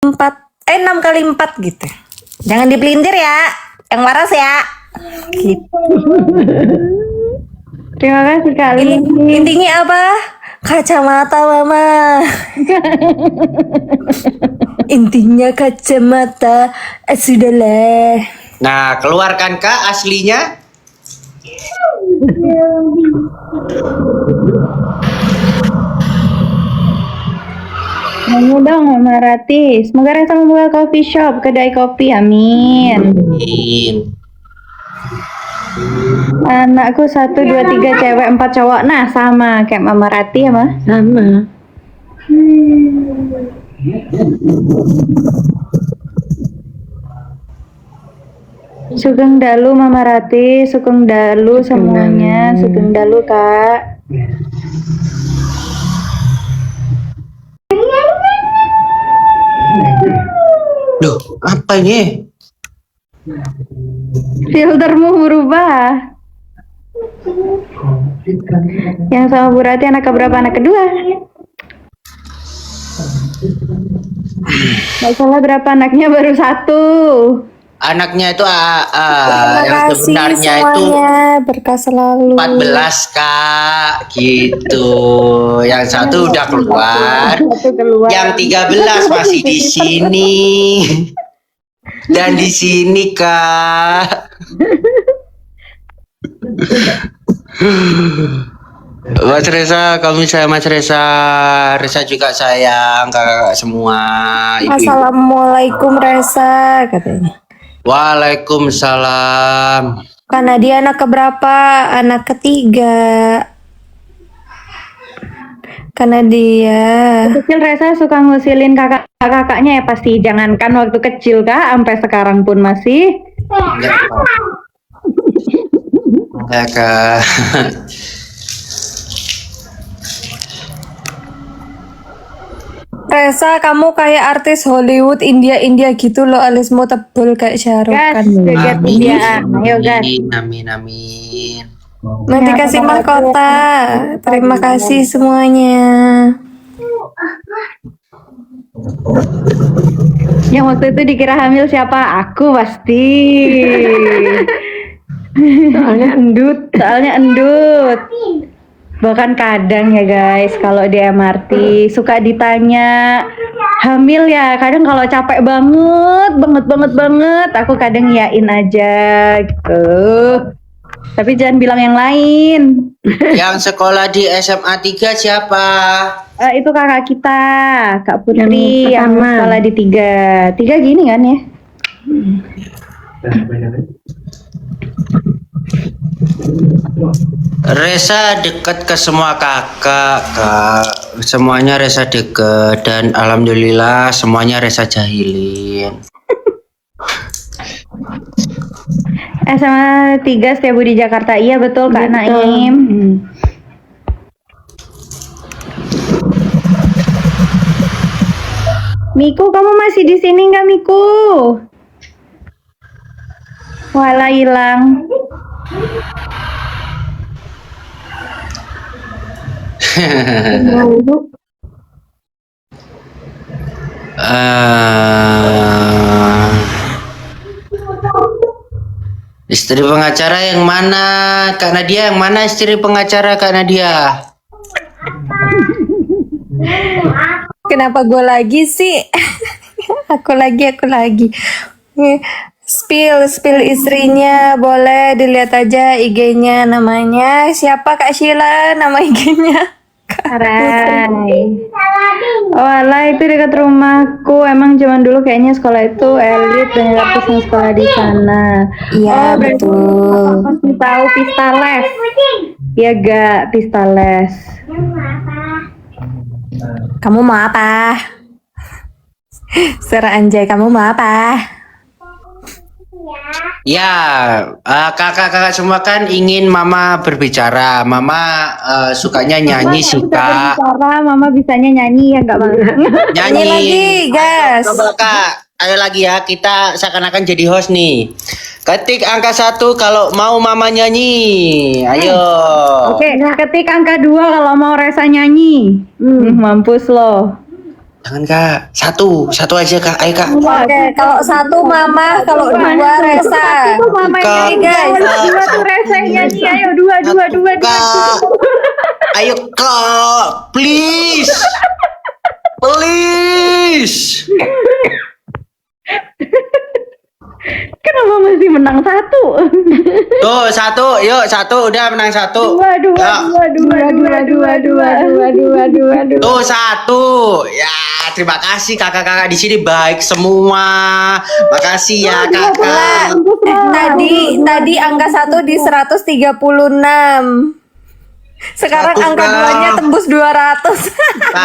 6 kali 4 gitu. Jangan dipelintir ya, yang waras ya. Gitu. Terima kasih kali. Intinya apa? Kacamata mama. Intinya kacamata. Sudahlah. Nah, keluarkan Kak aslinya. Nyanyi dong Mama Rati. Semoga Resa membuka coffee shop, kedai kopi. Amin. Amin. Anakku 1, 2, 3 cewek, 4 cowok. Nah sama kayak Mama Rati ya Ma? Sama. Sugeng dalu Mama Rati, sugeng dalu semuanya, sugeng dalu Kak. Duh, apa ini? Filtermu berubah. Yang sama Bu Rati anak keberapa? Anak kedua. Nggak salah berapa anaknya, baru 1. Anaknya itu Terima yang kasih sebenarnya itu semuanya, berkah selalu. 14 Kak, gitu. Yang satu udah keluar, Satu keluar. yang 13 masih di sini. Dan di sini Kak. Mas Reza, kami saya Mas Reza. Reza juga sayang kakak semua. Ibu-ibu. Assalamualaikum Resa katanya. Waalaikumsalam. Karena dia anak keberapa? Anak ketiga. Karena dia Kecil Resa suka ngusilin kakak-kakaknya ya pasti. Jangankan waktu kecil Kak, sampai sekarang pun masih. Enggak, Kak. Enggak, Kak. Resa, kamu kayak artis Hollywood India gitu loh, alismu tebel kayak Shahrukh Gas, Khan. joget India. Ayo gas. Amin, amin. Nanti kasih mahkota. Terima kasih semuanya. Yang waktu itu dikira hamil siapa? Aku pasti. Soalnya endut. Bahkan kadang ya guys, kalau di MRT suka ditanya hamil ya. Kadang kalau capek banget, aku kadang yain aja gitu. Tapi jangan bilang yang lain. Yang sekolah di SMA 3 siapa? Itu kakak kita, Kak Putri yang sekolah di 3 gini kan ya? Resa dekat ke semua kakak, Kak. Semuanya Resa dekat dan alhamdulillah semuanya Resa jahilin. SMA 3 Setiabudi Jakarta. Iya betul Kak Naim. Miku, kamu masih di sini nggak Miku? Walah hilang. Istri pengacara yang mana? Kak Nadia yang mana istri pengacara Kak Nadia? Kenapa gue lagi sih? aku lagi. Spill istrinya, boleh dilihat aja IG-nya, namanya siapa Kak Sheila, nama IG-nya. Arai. Oh alah, itu dekat rumahku. Emang zaman dulu kayaknya sekolah itu elit dan aku yang sekolah di sana. Iya, berarti betul. pasti tahu Pistales. Iya gak Pistales. Kamu mau apa? Serah Anjay, kamu mau apa? Ya, kakak-kakak semua kan ingin Mama berbicara. Mama sukanya nyanyi sih Kak. Bicara, Mama bisanya nyanyi ya nggak Bang? Nyanyi lagi, gas. Coba Kak, ayo lagi ya, kita seakan-akan jadi host nih. Ketik angka 1 kalau mau Mama nyanyi. Ayo. Oke, ketik angka 2 kalau mau Resa nyanyi. Mampus loh. Jangan kak, satu aja kak, ayo kak. Oke, kalau satu mama, kalau dua Resa. Itu mama Kak. yang Guys. dua tuh Resa yang nyanyi. Ayo dua. Kak, ayo kak, please. Kenapa masih menang satu? Tuh satu, udah menang satu. Dua. Tuh satu, ya terima kasih kakak-kakak di sini baik semua. Makasih ya kakak. Tadi angka 1 di 136. Sekarang Satu, angka Kak. 2-nya tembus 200.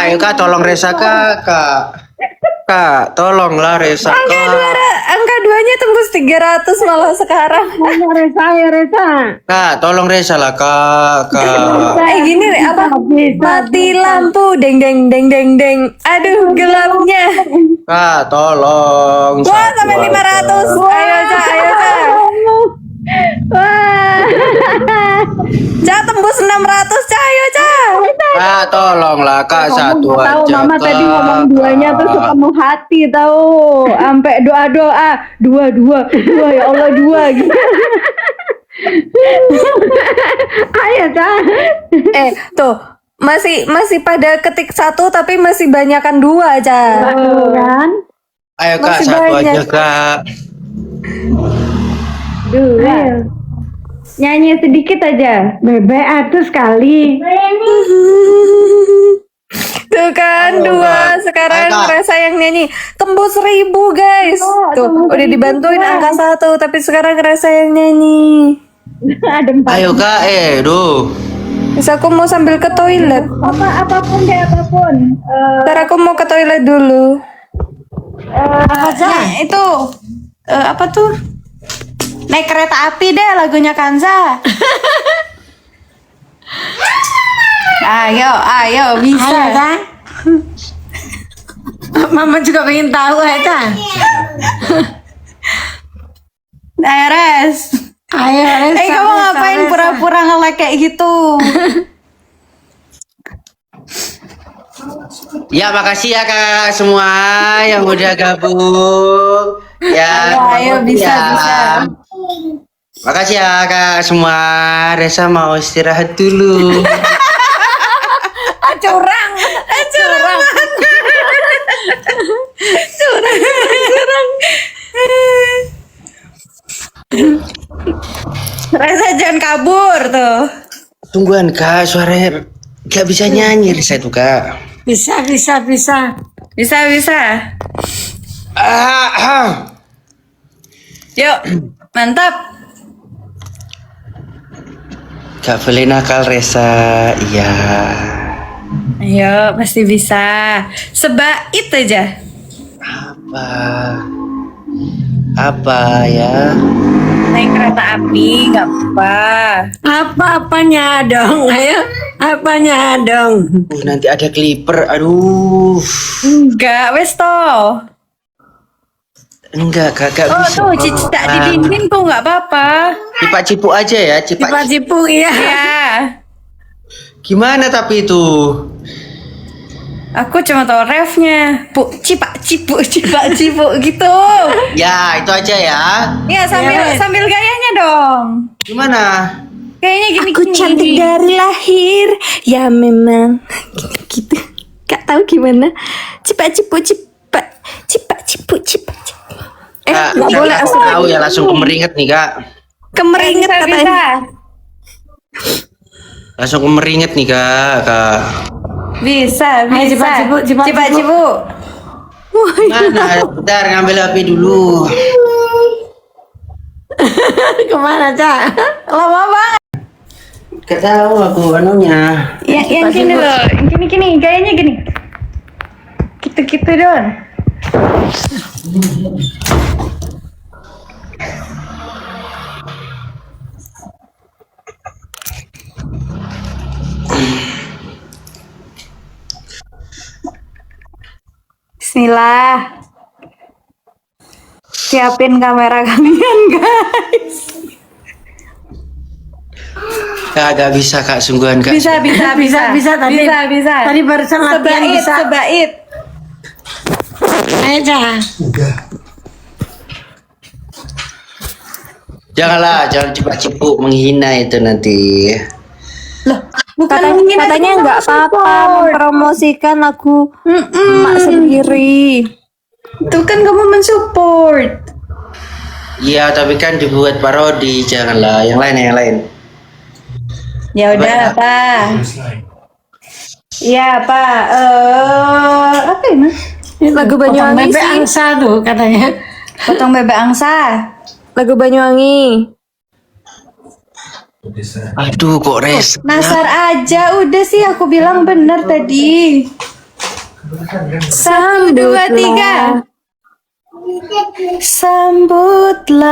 Ayo kak, tolong Resa kak. Kak, tolonglah Resa kak. Angka 2-nya tembus 300 malah sekarang. Resa. Kak, tolong Resa lah kak. Gini deh, apa? Mati lampu, deng. Aduh, gelapnya. Kak, tolong. Wah, Satu sampai aja. 500. Ayo, Ca. Wah. Ca, tembus 600, Ca. Ayo, Ca. Kak, tolonglah kak, satu Kamu tahu aja mama kak. tadi ngomong duanya tuh sepenuh hati tahu. Sampai doa dua ya Allah dua gitu. Ayo Cah. Tuh. Masih pada ketik 1 tapi masih banyakan 2, Ca. Kan? Ayo kak, Masih satu banyak. aja kak. Dua. Nyanyi sedikit aja. Bebek atuh sekali. Tuh kan, Ayo, 2. Kak. Sekarang Ayo, Kak. Resa yang nyanyi. Tembus 1000, guys. Tuh, tembus udah 1000, dibantuin guys. angka 1, tapi sekarang Resa yang nyanyi. Ada 4. Ayo kak, duh. Terus aku mau sambil ke toilet. Apapun deh apapun. Ntar aku mau ke toilet dulu. Itu apa tuh? Naik kereta api deh lagunya Kanza. Ayo bisa kan? Mama juga pengen tahu aja. Ayo Res. Kamu ngapain pura-pura nge-like kayak gitu? Ya makasih ya kak semua yang udah gabung. Ya. Ayo, bisa. Makasih ya kak semua. Resa mau istirahat dulu. Curang. Resa jangan kabur tuh. Tungguan kak, suaranya gak bisa nyanyi Resa itu kak. Bisa. Yuk, mantap. Gak boleh nakal Resa, iya. Ayo, pasti bisa. Sebait aja. Apa ya? Naik kereta api, nggak apa. Apa-apanya dong, ayo. Apanya dong? Nanti ada clipper, aduh. Enggak, wes toh. Enggak, gak Oh bisa. tuh, cicak di dinding tuh nggak apa-apa. Cipak-cipuk aja ya, Cipu, iya. Gimana tapi itu? Aku cuma tahu refnya. Cipu gitu. Ya, itu aja ya. Ya sambil gayanya dong. Gimana? Kayaknya gini. Aku cantik dari lahir. Ya memang gitu. Gak tahu gimana. Cipak cipu. Kak, nggak boleh aku tahu ya langsung kemeringet nih kak. Kemeringet katanya. Langsung kemeringet nih kak. Bisa. Cipu. Mana? Bentar ngambil HP dulu. Kemana, Cak? Lama banget. Gak tahu aku anunya. Yang gini loh, gini, gayanya gini. Gitu dong. Bismillah. Siapin kamera kalian, guys. Gak bisa kak, sungguhan kak. Bisa tadi. Bisa. Tadi barusan latihan bisa. Sebait. Ayo Ca. Janganlah, jangan cipuk-cipuk menghina itu nanti. Katanya nggak apa-apa mempromosikan lagu emak sendiri. Itu kan kamu mensupport. Iya, tapi kan dibuat parodi, janganlah. Yang lain. Ya udah Pak. Iya Pak. Apa ini? Lagu Potong Banyuwangi bebek sih. angsa tuh katanya. Potong bebek angsa. Lagu Banyuwangi. Aduh, kok res. Nasar aja, udah sih aku bilang bener tadi. 1, 2, 3. Sambutlah.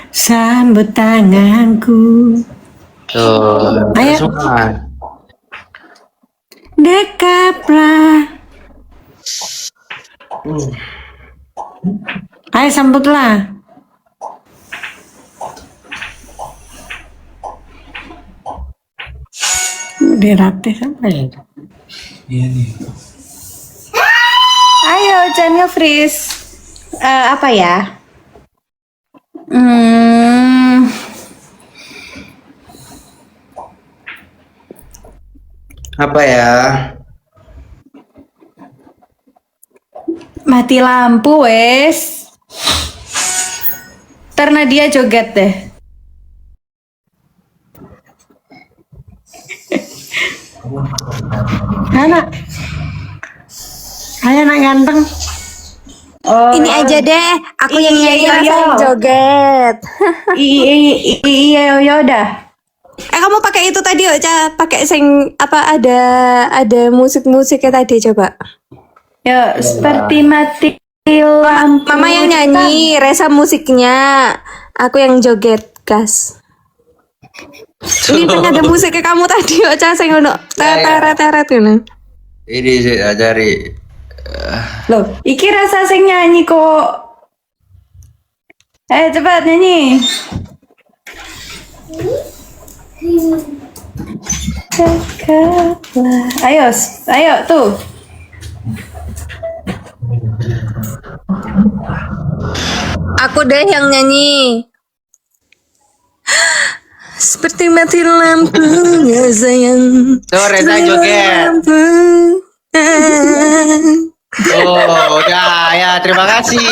Sambut tanganku. Tuh, Ayo. semua. Dekaplah. Ayo sambutlah. Dirapih apa ya? Ayo, jangan nge-freeze. Apa ya? Apa ya? Mati lampu, wes. Karena dia joget deh. Anak. Ayo anak ganteng. Ini aja deh, aku yang Iya, nyanyi iya, Rasa yang iya. joget. Iya, udah. Kamu pakai itu tadi Ocha, pakai sing apa ada musik-musiknya tadi coba. Ya, seperti mati lampu. Mama yang nyanyi, Resa musiknya, aku yang joget, gas. Ini kan ada musiknya kamu tadi Ocha sing ono teret-teret ngono. Ini saya cari. Loh, iki Rasa sing nyanyi kok. Cepat nyanyi. Dekatlah. Ayo tuh. Aku deh yang nyanyi. Seperti mati lampu ya sayang. Tuh, Reza joget. Lampu. Oh, udah ya, terima kasih.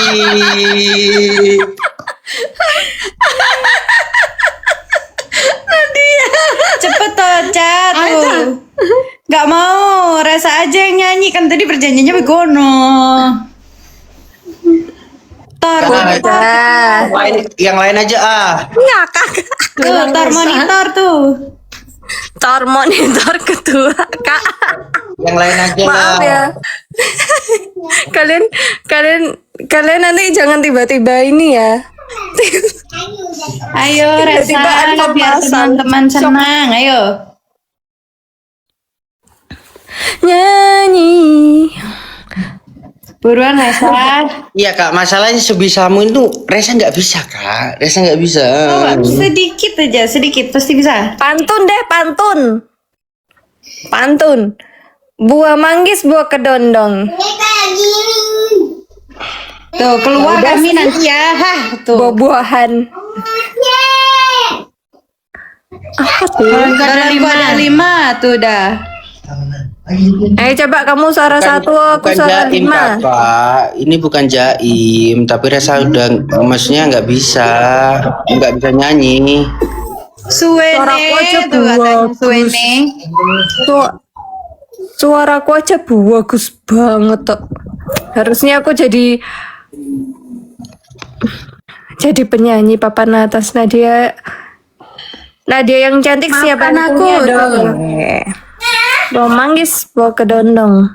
Cepet toh, Cat. Gak mau, Rasa aja yang nyanyi. Kan tadi perjanjiannya begono. Tor, Udah. Yang lain aja ah. Ngakak. tuh, tor monitor tuh. Tor monitor kedua, Kak. Yang lain aja Maaf lah. ya. kalian nanti jangan tiba-tiba ini ya. Ayo, Rasa, Tiba-tiba ada biar pasang. teman-teman senang. Ayo. Nyanyi. Buruan, Rasa. Iya kak, masalahnya sebisamu itu Reza nggak bisa kak. Reza nggak bisa. Coba, sedikit aja, sedikit. Pasti bisa. Pantun deh, pantun. Buah manggis, buah kedondong. Tuh, keluar kami nanti ya. Hah, tuh. Buah-buahan. Apa tuh? Ada 5 tuh dah. Ayo coba kamu suara satu, aku bukan suara jaim 5. kakak. Ini bukan jaim, tapi Reza udah maksudnya nggak bisa nyanyi. Suaraku aja Suwene tuh katanya bagus. Suwene. Suaraku aja bagus banget tuh. Harusnya aku jadi penyanyi papan atas. Nadia yang cantik siapa aku dong. Buah manggis, buah kedondong.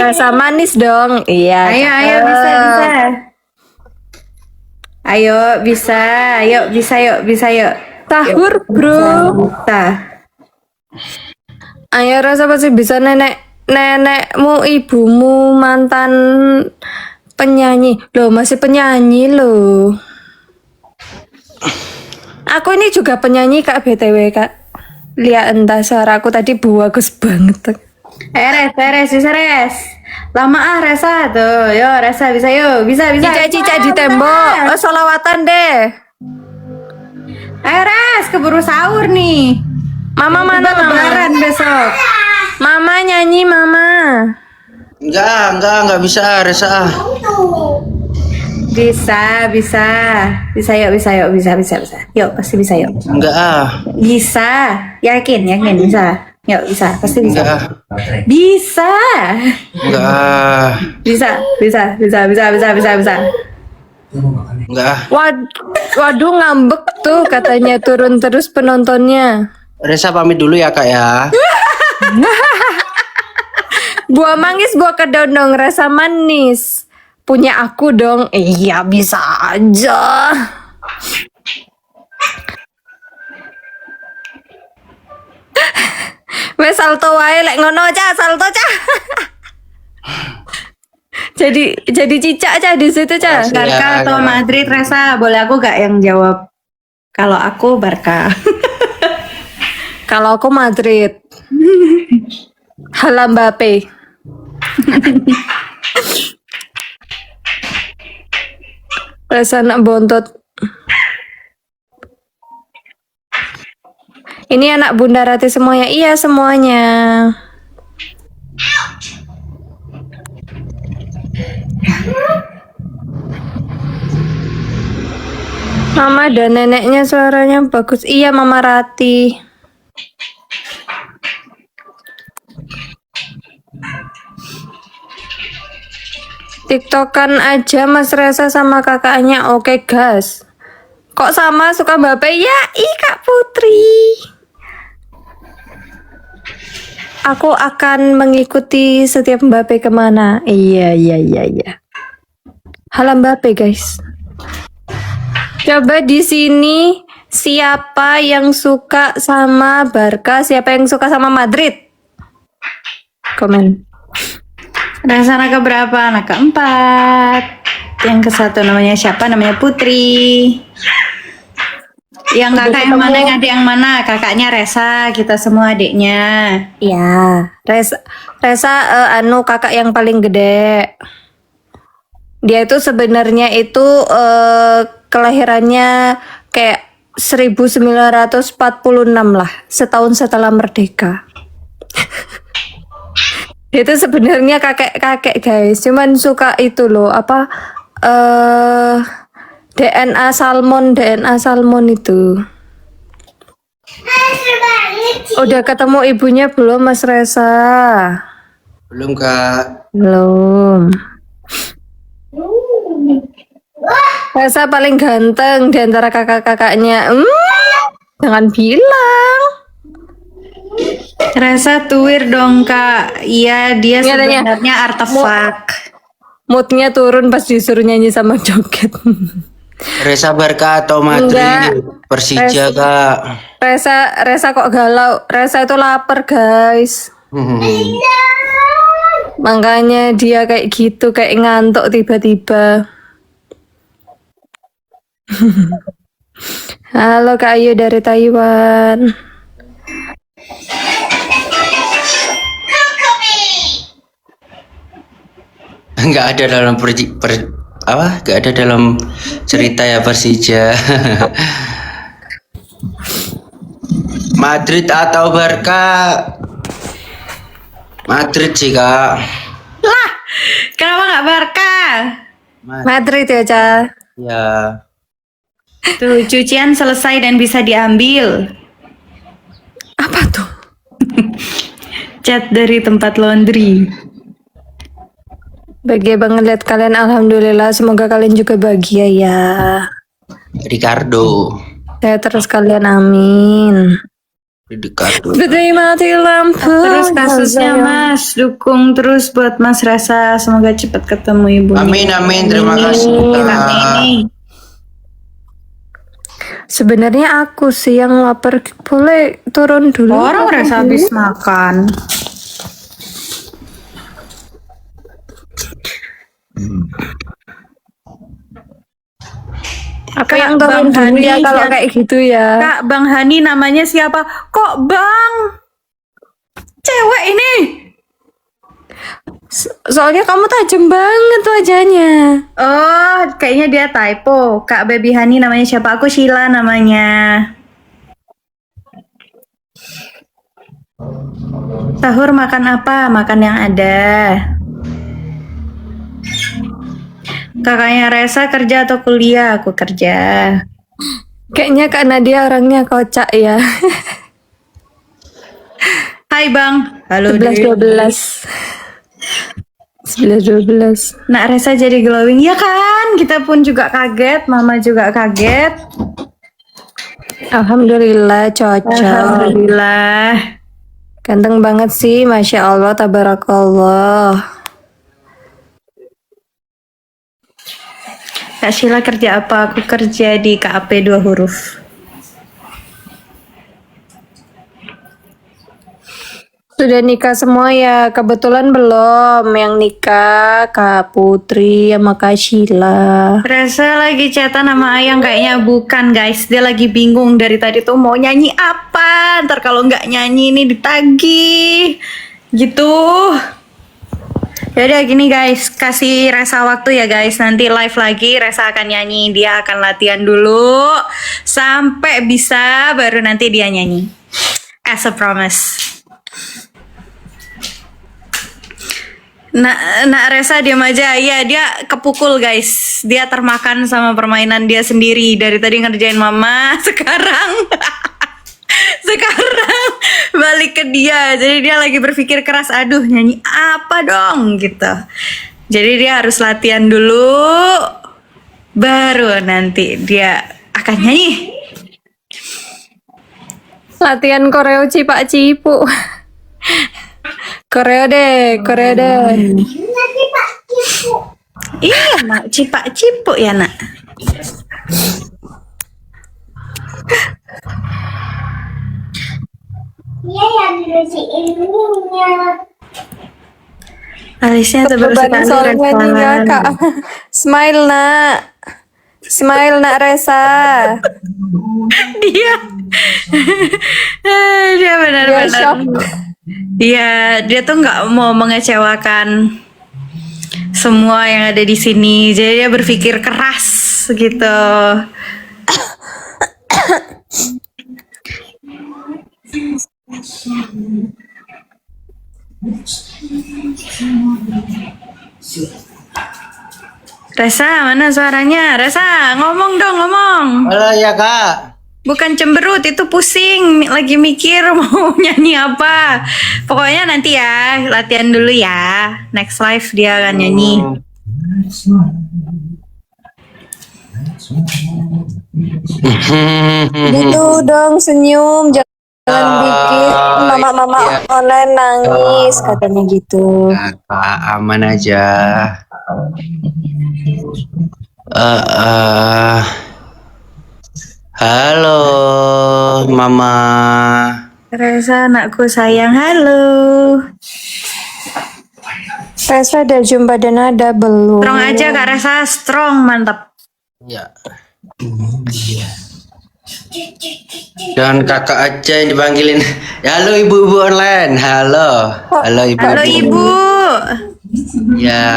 Rasa manis dong. Iya. Ayo bisa. Ayo bisa yuk. Tahur, bro. Tah. Ayo Rasa pasti bisa nenekmu, ibumu, mantan penyanyi. Loh, masih penyanyi loh. Aku ini juga penyanyi Kak, BTW Kak. Lihat entah suaraku tadi bagus banget. Res. Lama ah Resa tuh. Yo Resa bisa yuk. Bisa. Cica di tembok. Oh, solawatan deh. Ayo Res, keburu sahur nih. Mama mana mama? Lebaran besok. Mama nyanyi mama. Enggak bisa Resa. Bisa yuk, bisa. Yuk, pasti bisa yuk. Enggak ah. Bisa, yakin bisa. Yuk, bisa, pasti bisa. Enggak ah. Bisa. Enggak ah. Bisa. Enggak ah. Waduh ngambek tuh katanya turun terus penontonnya. Resa pamit dulu ya kak ya. Buah manggis, buah kedondong, rasa manis. Punya aku dong. Iya bisa aja. Wes salto wae lek ngono Cah, salto Cah. jadi cicak Cah di situ Cah. Makasih. Barca Ya, atau ya. Madrid, Resa? Boleh aku gak yang jawab? Kalau aku Barca. Kalau aku Madrid. Halam Mbappe. Rasa anak bontot. Ini anak Bunda Rati semuanya. Iya semuanya. Mama dan neneknya suaranya bagus. Iya Mama Rati. TikTokan aja Mas Resa sama kakaknya. Oke gas. Kok sama suka Mbappe? Ya Kak Putri. Aku akan mengikuti setiap Mbappe kemana. Iya. Halo Mbappe guys. Coba di sini siapa yang suka sama Barca, siapa yang suka sama Madrid? Komen. Resa anak keberapa? Anak keempat. Yang ke satu namanya siapa? Namanya Putri. Yang kakak yang mana? Yang adik yang mana? Kakaknya Resa. Kita semua adiknya. Ya, Resa kakak yang paling gede. Dia itu sebenarnya itu kelahirannya kayak 1946 lah, setahun setelah merdeka. Itu sebenarnya kakek guys, cuman suka itu loh apa DNA salmon itu. Udah ketemu ibunya belum Mas Resa? Belum kak. Belum. Resa paling ganteng di antara kakak-kakaknya. Jangan bilang. Resa tuir dong kak. Iya dia Iya, tanya. sebenarnya artefak. Moodnya turun pas disuruh nyanyi sama joget. Resa Barca atau Madrid? Enggak. Persija kak. Resa kok galau? Resa itu lapar guys. Makanya dia kayak gitu, kayak ngantuk tiba-tiba. Halo Kak Ayu dari Taiwan. Enggak ada dalam Enggak ada dalam cerita ya Persija. Madrid atau Barca? Madrid sih kak. Lah, kenapa nggak Barca? Madrid ya Ca. Ya. Tuh, cucian selesai dan bisa diambil. Apa tuh? Cat dari tempat laundry. Bahagia banget lihat kalian, alhamdulillah. Semoga kalian juga bahagia ya. Ricardo. Saya terus kalian, amin. Ricardo. Putri mati lampu. Terus kasusnya Mas, dukung terus buat Mas Resa. Semoga cepat ketemu ibunya. Amin. Terima kasih kak. Amin. Sebenarnya aku sih yang lapar. Boleh turun dulu? Orang Resa habis makan. Apa Kak, yang turun Bang dulu ya Hani, kalau siapa? kayak gitu ya? Kak, Bang Hani namanya siapa? Kok Bang? Cewek ini. Soalnya kamu tajam banget wajahnya. Oh, kayaknya dia typo. Kak Baby Hani namanya siapa? Aku Sheila namanya. Sahur makan apa? Makan yang ada. Kakaknya Resa kerja atau kuliah? Aku kerja. Kayaknya Kak Nadia orangnya kocak ya. Hai Bang. Halo 11 Dek. 12. 11 12. Nak Resa jadi glowing ya kan? Kita pun juga kaget, Mama juga kaget. Alhamdulillah cocok. Alhamdulillah. Ganteng banget sih, Masya Allah, tabarakallah. Kak Sheila kerja apa? Aku kerja di KAP 2 huruf. Sudah nikah semua ya? Kebetulan belum. Yang nikah Kak Putri sama Kak Sheila. Resa lagi chatan sama Ayang kayaknya bukan guys. Dia lagi bingung dari tadi tuh mau nyanyi apa. Ntar kalau nggak nyanyi ini ditagih. Gitu. Yaudah gini guys, kasih Resa waktu ya guys. Nanti live lagi Resa akan nyanyi. Dia akan latihan dulu sampai bisa baru nanti dia nyanyi. As a promise. Nak Resa diam aja. Ya dia kepukul guys. Dia termakan sama permainan dia sendiri. Dari tadi ngerjain mama. Sekarang balik ke dia. Jadi dia lagi berpikir keras. Aduh nyanyi apa dong gitu. Jadi dia harus latihan dulu. Baru nanti dia akan nyanyi. Latihan koreo cipak cipu. Koreo deh. Iya nak cipak cipuk ya nak. Iya yang dibersihin ininya. Alisnya tebal Beban sekali soal nyanyinya Resa. Kak. Smile nak Resa. Dia dia Dia benar-benar shock. dia tuh nggak mau mengecewakan semua yang ada di sini, jadi dia berpikir keras gitu. Resa, mana suaranya? Resa, ngomong dong, ngomong. Halo ya kak. Bukan cemberut, itu pusing. Lagi mikir mau nyanyi apa. Pokoknya nanti ya, latihan dulu ya. Next live dia akan nyanyi. Gitu dong senyum. Jangan bikin mama-mama iya. online nangis. Katanya gitu. Kakak aman aja. Eh, halo mama. Resa, anakku sayang, halo. Resa udah jumpa dan ada belum? Strong aja Kak Resa, strong, mantap. Ya. Jangan kakak aja yang dipanggilin. Halo ibu-ibu online. Halo ibu. Halo Ibu. Ya.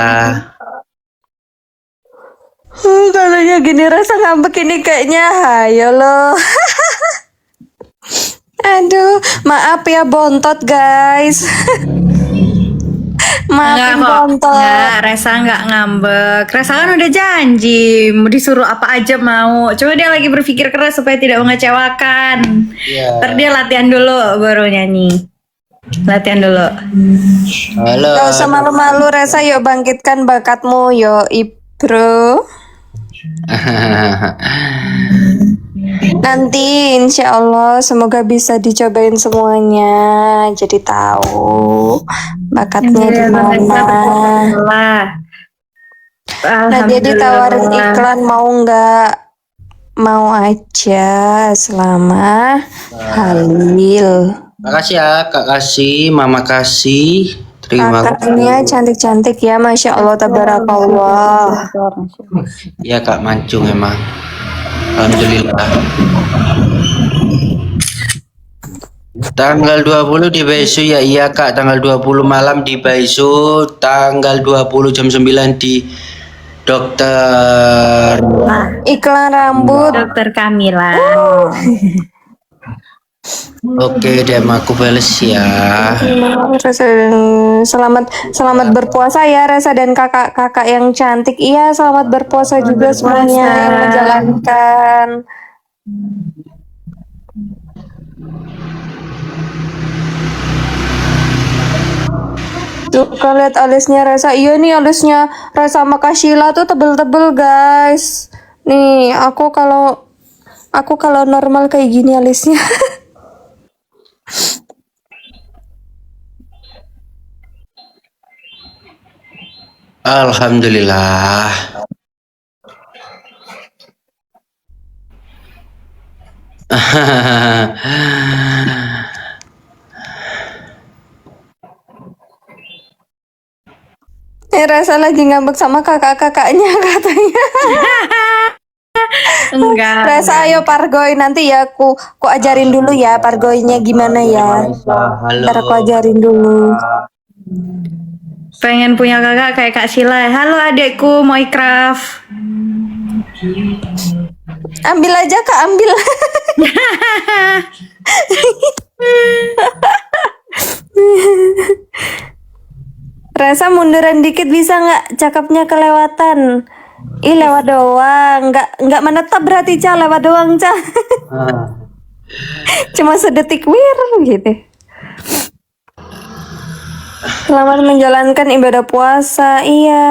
Kalau gini Resa ngambek ini kayaknya hayo loh. Aduh, maaf ya bontot guys. Maafin bontot. Nggak, Resa nggak ngambek. Resa kan udah janji, mau disuruh apa aja mau. Cuma dia lagi berpikir keras supaya tidak mengecewakan. Iya. Ntar dia latihan dulu baru nyanyi. Latihan dulu. Halo. Gak usah malu-malu Resa, yuk bangkitkan bakatmu, yuk Ibro. Nanti insya Allah semoga bisa dicobain semuanya, jadi tahu bakatnya di mana. Nah dia ditawarin iklan mau nggak? Mau aja selama halil. Makasih ya kak kasih, mama kasih. Terima kasih. Kakaknya cantik-cantik ya, Masya Allah, tabarakallah. Ya kak mancung emang. Alhamdulillah. Tanggal 20 di Baisu ya iya Kak, tanggal 20 malam di Baisu, tanggal 20 jam 9 di dokter. Iklan rambut. Dokter Kamila. Oke, DM aku bales ya. Resa, selamat berpuasa ya Resa dan kakak-kakak yang cantik. Iya, selamat berpuasa juga semuanya yang menjalankan. Tuh kan lihat alisnya Resa. Iya nih alisnya Resa sama Kashila tuh tebel-tebel guys. Nih aku kalau normal kayak gini alisnya. Alhamdulillah. Resa lagi ngambek sama kakak-kakaknya katanya. Enggak. Resa ayo Pargoy nanti ya aku ajarin dulu ya Pargoynya gimana ya. Halo. Ntar aku ajarin dulu. Pengen punya kakak kayak Kak Sila. Halo adekku, mau ikraf. Ambil aja Kak, ambil. Resa munduran dikit bisa nggak? Cakepnya kelewatan. Ih lewat doang, nggak menetap berarti Ca, lewat doang Ca. Cuma sedetik wir gitu. Selamat menjalankan ibadah puasa. Iya,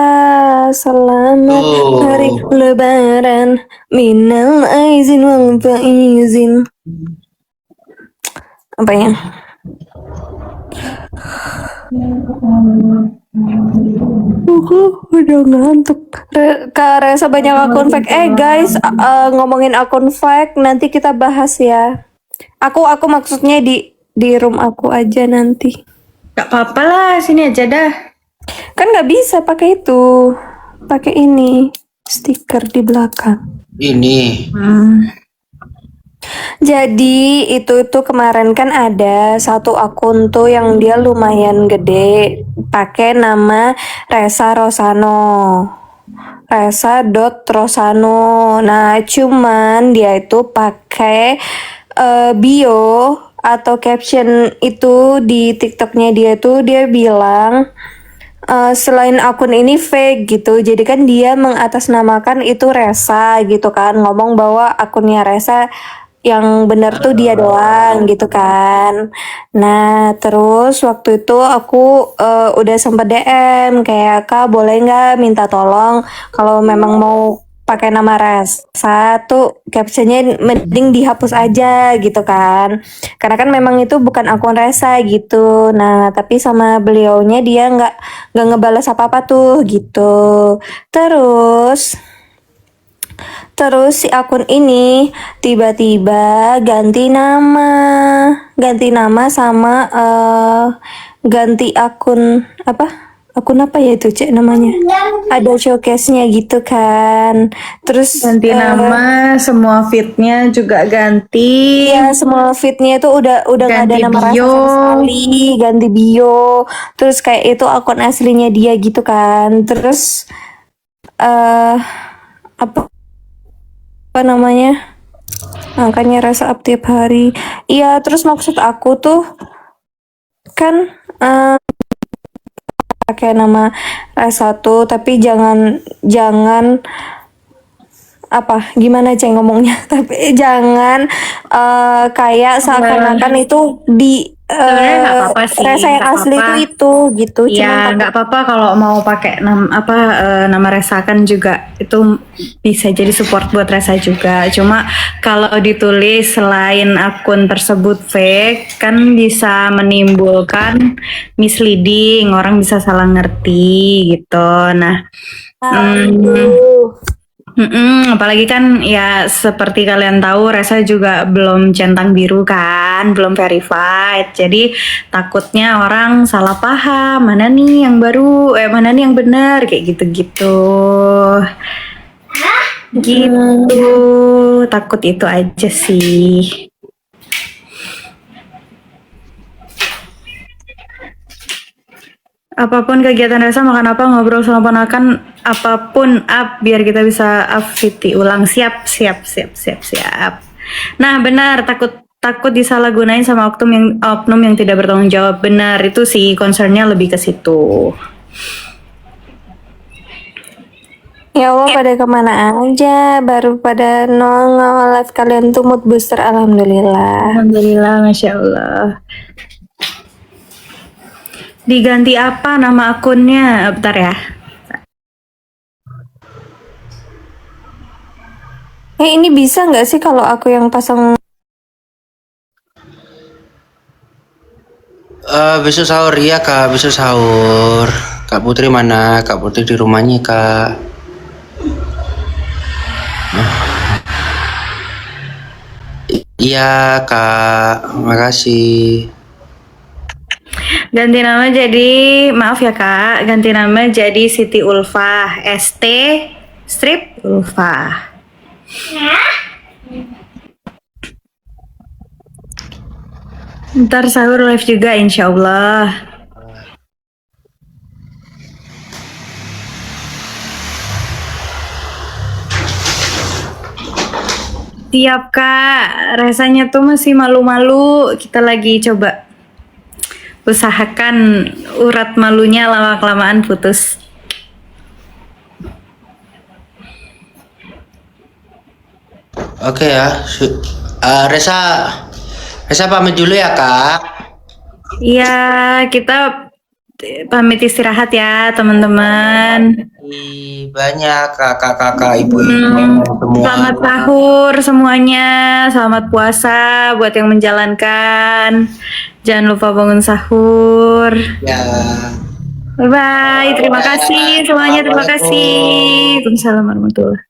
selamat hari lebaran. Minal aizin wal faizin. Apa ya? Udah ngantuk. Kak Resa banyak akun fake. Guys, ngomongin akun fake nanti kita bahas ya. Aku maksudnya di room aku aja nanti. Gak apa-apa lah, sini aja dah. Kan nggak bisa pakai itu. Pakai ini stiker di belakang. Ini. Jadi itu tuh kemarin kan ada satu akun tuh yang dia lumayan gede pakai nama Resa Rosano. Resa.Rosano. Nah, cuman dia itu pakai bio atau caption itu di TikToknya dia tuh dia bilang selain akun ini fake gitu, jadi kan dia mengatasnamakan itu Resa gitu kan, ngomong bahwa akunnya Resa yang bener tuh dia doang gitu kan. Nah terus waktu itu aku udah sempet DM kayak Kak boleh nggak minta tolong kalau memang mau pakai nama Resa tuh captionnya mending dihapus aja gitu kan, karena kan memang itu bukan akun Resa gitu. Nah tapi sama beliaunya dia nggak ngebalas apa-apa tuh gitu. Terus si akun ini tiba-tiba ganti nama sama ganti akun apa? Akun apa ya itu Cek namanya? Ada showcase-nya gitu kan. Terus Ganti nama, semua fitnya juga ganti. ya semua fitnya itu udah nggak ada Ganti nama Rasa bio. sama sekali, ganti bio. Terus kayak itu akun aslinya dia gitu kan. Terus apa namanya? Angkanya Rasa up tiap hari. Iya, terus maksud aku tuh kan pakai nama Resa tuh, tapi jangan apa gimana Ceng ngomongnya tapi jangan kayak seakan-akan itu di Sebenarnya nggak apa-apa sih, Resa yang nggak asli apa-apa. itu gitu. Ya nggak apa-apa kalau mau pakai nama Resa kan juga itu bisa jadi support buat Resa juga. Cuma kalau ditulis selain akun tersebut fake kan bisa menimbulkan misleading, orang bisa salah ngerti gitu. Nah, apalagi kan ya seperti kalian tahu Resa juga belum centang biru kan, belum verified. Jadi takutnya orang salah paham, mana nih yang baru, mana nih yang benar kayak gitu-gitu. Gitu, takut itu aja sih. Apapun kegiatan Resa, makan apa, ngobrol sama ponakan, apapun up biar kita bisa up Siti. Ulang, siap. Nah, benar, takut disalahgunain sama oknum yang tidak bertanggung jawab. Benar, itu sih concernnya lebih ke situ. Ya Allah, pada kemana aja? Baru pada nongol live kalian tuh mood booster, alhamdulillah. Alhamdulillah, Masya Allah. Diganti apa nama akunnya? Bentar ya. Ini bisa nggak sih kalau aku yang pasang? Besok sahur ya kak, besok sahur. Kak Putri mana? Kak Putri di rumahnya kak. Iya kak, makasih. Ganti nama jadi, maaf ya Kak, ganti nama jadi Siti Ulfah. ST strip Ulfah. Ntar sahur live juga insya Allah. Siap Kak, rasanya tuh masih malu-malu. Kita lagi coba usahakan urat malunya lama-kelamaan putus. Oke ya, Resa pamit dulu ya kak. Iya, kita pamit istirahat ya teman-teman. Banyak kakak-kakak, ibu-ibu semua. Selamat sahur semuanya, selamat puasa buat yang menjalankan. Jangan lupa bangun sahur. Ya. Bye bye, terima kasih semuanya, terima kasih. Waalaikumsalam warahmatullahi.